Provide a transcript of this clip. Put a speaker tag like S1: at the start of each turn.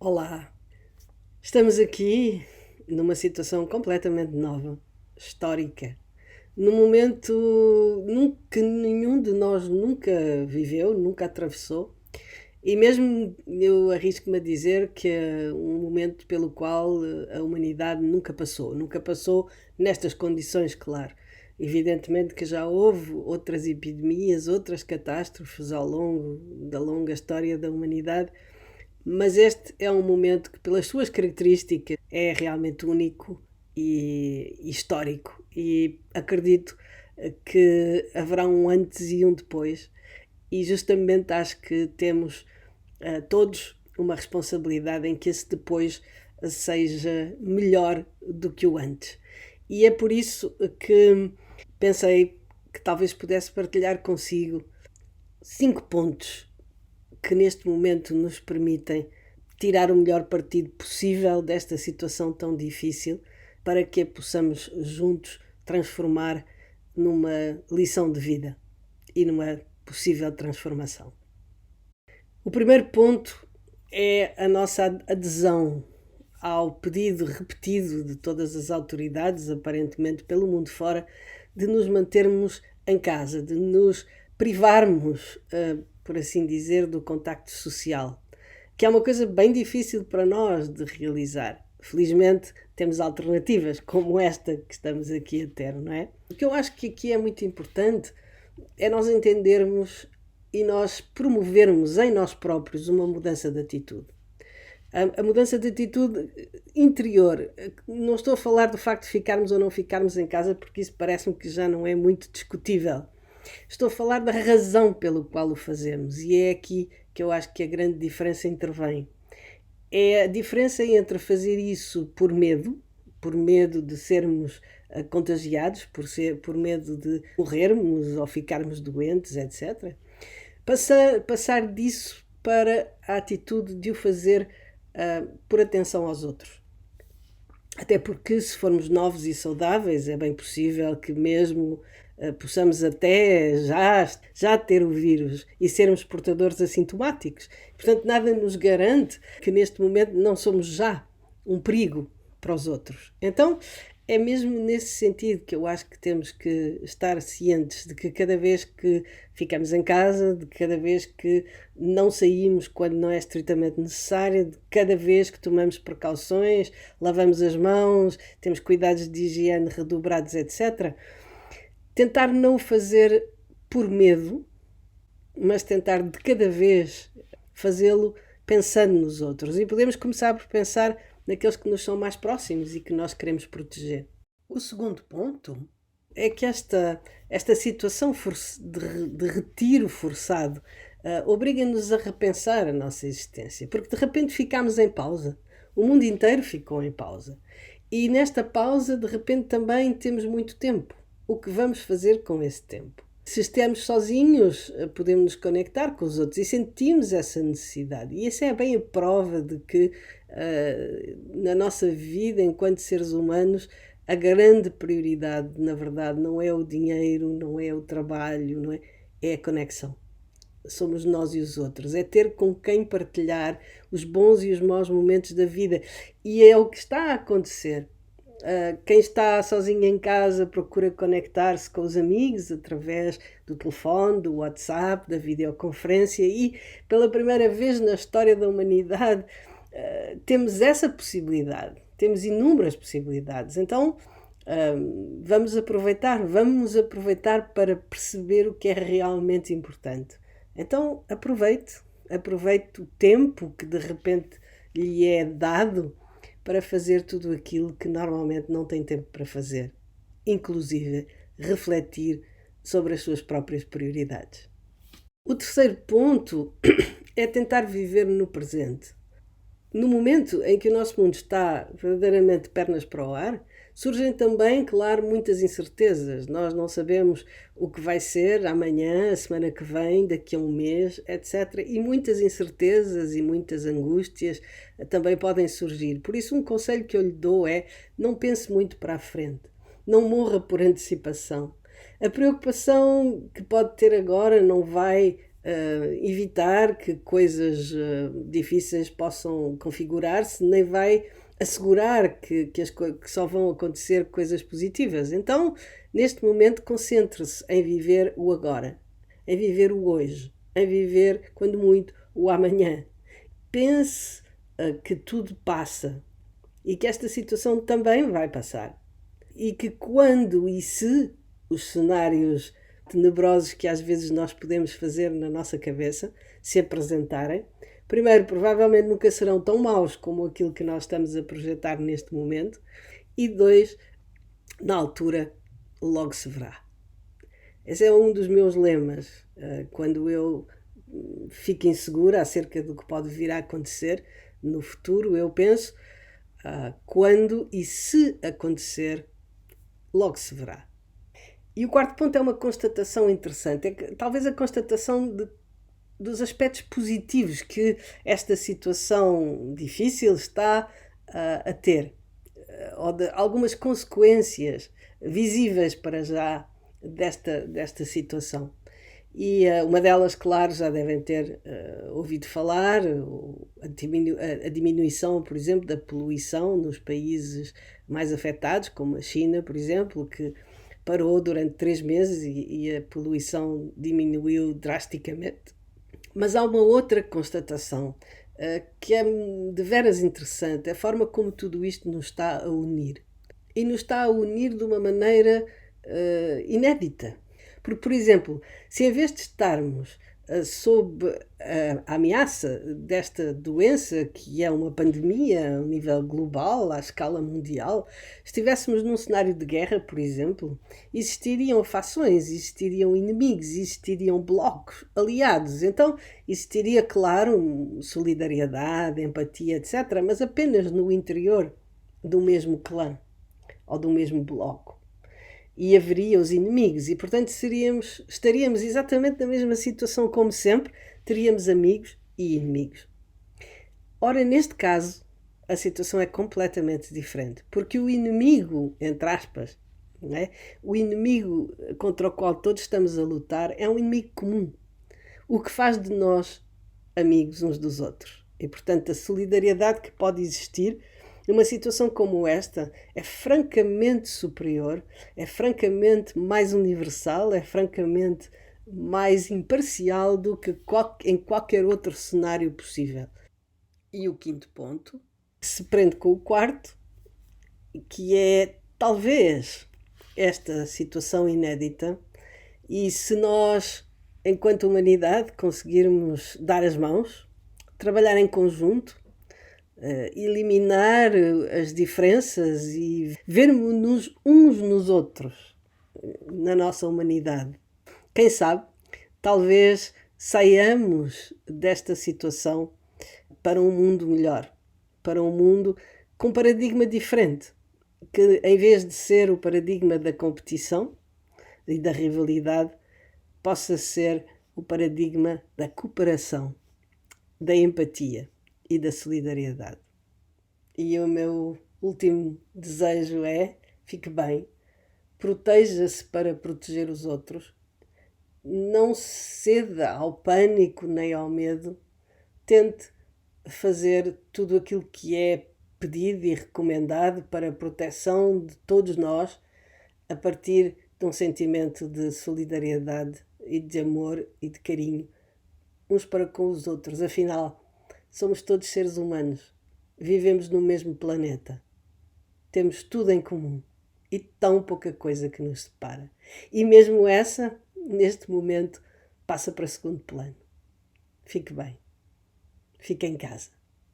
S1: Olá, estamos aqui numa situação completamente nova, histórica, num momento que nenhum de nós nunca viveu, nunca atravessou, e mesmo eu arrisco-me a dizer que é um momento pelo qual a humanidade nunca passou nestas condições, claro. Evidentemente que já houve outras epidemias, outras catástrofes ao longo da longa história da humanidade, mas este é um momento que, pelas suas características, é realmente único e histórico. E acredito que haverá um antes e um depois. E justamente acho que temos todos uma responsabilidade em que esse depois seja melhor do que o antes. E é por isso que pensei que talvez pudesse partilhar consigo 5 pontos que neste momento nos permitem tirar o melhor partido possível desta situação tão difícil para que a possamos juntos transformar numa lição de vida e numa possível transformação. O primeiro ponto é a nossa adesão ao pedido repetido de todas as autoridades, aparentemente pelo mundo fora, de nos mantermos em casa, de nos privarmos, por assim dizer, do contacto social, que é uma coisa bem difícil para nós de realizar. Felizmente temos alternativas como esta que estamos aqui a ter, não é? O que eu acho que aqui é muito importante é nós entendermos e nós promovermos em nós próprios uma mudança de atitude. A mudança de atitude interior, não estou a falar do facto de ficarmos ou não ficarmos em casa, porque isso parece-me que já não é muito discutível. Estou a falar da razão pelo qual o fazemos, e é aqui que eu acho que a grande diferença intervém. É a diferença entre fazer isso por medo de sermos contagiados, por medo de morrermos ou ficarmos doentes, etc. Passar disso para a atitude de o fazer por atenção aos outros. Até porque, se formos novos e saudáveis, é bem possível que mesmo possamos até já ter o vírus e sermos portadores assintomáticos. Portanto, nada nos garante que neste momento não somos já um perigo para os outros. Então, é mesmo nesse sentido que eu acho que temos que estar cientes de que cada vez que ficamos em casa, de cada vez que não saímos quando não é estritamente necessário, de cada vez que tomamos precauções, lavamos as mãos, temos cuidados de higiene redobrados, etc. Tentar não o fazer por medo, mas tentar de cada vez fazê-lo pensando nos outros. E podemos começar por pensar naqueles que nos são mais próximos e que nós queremos proteger. O segundo ponto é que esta situação de retiro forçado obriga-nos a repensar a nossa existência, porque de repente ficámos em pausa. O mundo inteiro ficou em pausa. E nesta pausa, de repente, também temos muito tempo. O que vamos fazer com esse tempo? Se estivermos sozinhos, podemos nos conectar com os outros e sentimos essa necessidade. E essa é bem a prova de que na nossa vida, enquanto seres humanos, a grande prioridade, na verdade, não é o dinheiro, não é o trabalho, não é, é a conexão. Somos nós e os outros. É ter com quem partilhar os bons e os maus momentos da vida. E é o que está a acontecer. Quem está sozinho em casa procura conectar-se com os amigos através do telefone, do WhatsApp, da videoconferência e, pela primeira vez na história da humanidade, temos essa possibilidade. Temos inúmeras possibilidades. Então, vamos aproveitar para perceber o que é realmente importante. Então, aproveite o tempo que de repente lhe é dado para fazer tudo aquilo que normalmente não tem tempo para fazer, inclusive refletir sobre as suas próprias prioridades. O terceiro ponto é tentar viver no presente. No momento em que o nosso mundo está verdadeiramente pernas para o ar, surgem também, claro, muitas incertezas. Nós não sabemos o que vai ser amanhã, a semana que vem, daqui a um mês, etc. E muitas incertezas e muitas angústias também podem surgir. Por isso, um conselho que eu lhe dou é: não pense muito para a frente. Não morra por antecipação. A preocupação que pode ter agora não vai evitar que coisas difíceis possam configurar-se, nem vai assegurar que só vão acontecer coisas positivas. Então, neste momento, concentre-se em viver o agora, em viver o hoje, em viver, quando muito, o amanhã. Pense que tudo passa e que esta situação também vai passar. E que quando e se os cenários tenebrosos que às vezes nós podemos fazer na nossa cabeça se apresentarem, primeiro, provavelmente nunca serão tão maus como aquilo que nós estamos a projetar neste momento, e dois, na altura, logo se verá. Esse é um dos meus lemas. Quando eu fico insegura acerca do que pode vir a acontecer no futuro, eu penso, quando e se acontecer, logo se verá. E o quarto ponto é uma constatação interessante, é que talvez a constatação dos aspectos positivos que esta situação difícil está a ter, ou de algumas consequências visíveis para já desta situação. E uma delas, claro, já devem ter ouvido falar, a diminuição, por exemplo, da poluição nos países mais afetados, como a China, por exemplo, que parou durante 3 meses e a poluição diminuiu drasticamente. Mas há uma outra constatação que é de veras interessante, a forma como tudo isto nos está a unir. E nos está a unir de uma maneira inédita. Porque, por exemplo, se em vez de estarmos sob a ameaça desta doença, que é uma pandemia a um nível global, à escala mundial, estivéssemos num cenário de guerra, por exemplo, existiriam fações, existiriam inimigos, existiriam blocos aliados. Então, existiria, claro, solidariedade, empatia, etc., mas apenas no interior do mesmo clã ou do mesmo bloco. E haveria os inimigos e, portanto, estaríamos exatamente na mesma situação como sempre, teríamos amigos e inimigos. Ora, neste caso, a situação é completamente diferente, porque o inimigo, entre aspas, não é? O inimigo contra o qual todos estamos a lutar é um inimigo comum, o que faz de nós amigos uns dos outros. E, portanto, a solidariedade que pode existir numa situação como esta é francamente superior, é francamente mais universal, é francamente mais imparcial do que em qualquer outro cenário possível. E o quinto ponto se prende com o quarto, que é talvez esta situação inédita, e se nós, enquanto humanidade, conseguirmos dar as mãos, trabalhar em conjunto, eliminar as diferenças e vermos-nos uns nos outros na nossa humanidade. Quem sabe, talvez saiamos desta situação para um mundo melhor, para um mundo com um paradigma diferente, que em vez de ser o paradigma da competição e da rivalidade, possa ser o paradigma da cooperação, da empatia e da solidariedade. E o meu último desejo é: fique bem, proteja-se para proteger os outros, não ceda ao pânico nem ao medo, tente fazer tudo aquilo que é pedido e recomendado para a proteção de todos nós, a partir de um sentimento de solidariedade e de amor e de carinho uns para com os outros. Afinal, somos todos seres humanos, vivemos no mesmo planeta, temos tudo em comum e tão pouca coisa que nos separa. E mesmo essa, neste momento, passa para segundo plano. Fique bem, fique em casa.